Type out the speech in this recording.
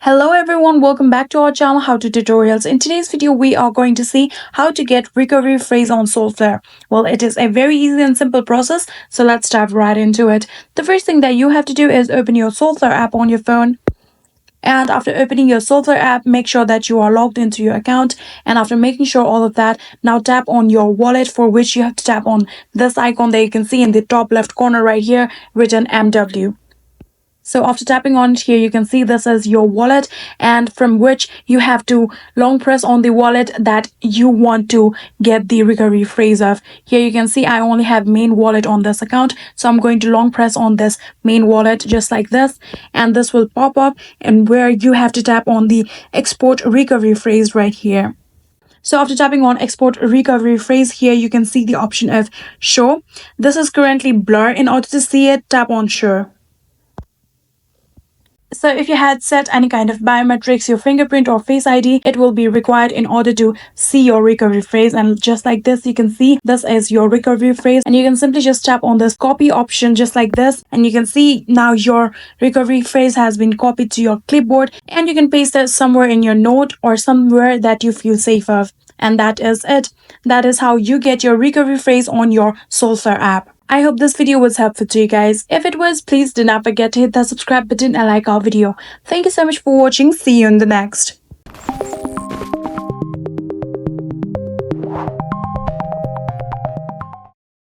Hello everyone, welcome back to our channel How to Tutorials. In today's video, we are going to see how to get recovery phrase on Solfare. Well, it is a very easy and simple process, so let's dive right into it. The first thing that you have to do is open your Solfare app on your phone. And after opening your Solfare app, make sure that you are logged into your account. And after making sure all of that, now tap on your wallet, for which you have to tap on this icon that you can see in the top left corner right here, written MW. So after tapping on it here, you can see this is your wallet, and from which you have to long press on the wallet that you want to get the recovery phrase of. Here you can see I only have main wallet on this account, so I'm going to long press on this main wallet just like this, and this will pop up, and where you have to tap on the export recovery phrase right here. So after tapping on export recovery phrase here, you can see the option of show. This is currently blur. In order to see it, tap on show. So if you had set any kind of biometrics, your fingerprint or face ID, it will be required in order to see your recovery phrase. And just like this, you can see this is your recovery phrase, and you can simply just tap on this copy option just like this, and you can see now your recovery phrase has been copied to your clipboard, and you can paste it somewhere in your note or somewhere that you feel safe of. And that is it. That is how you get your recovery phrase on your Solfare app. I hope this video was helpful to you guys. If it was, please do not forget to hit that subscribe button and like our video. Thank you so much for watching. See you in the next.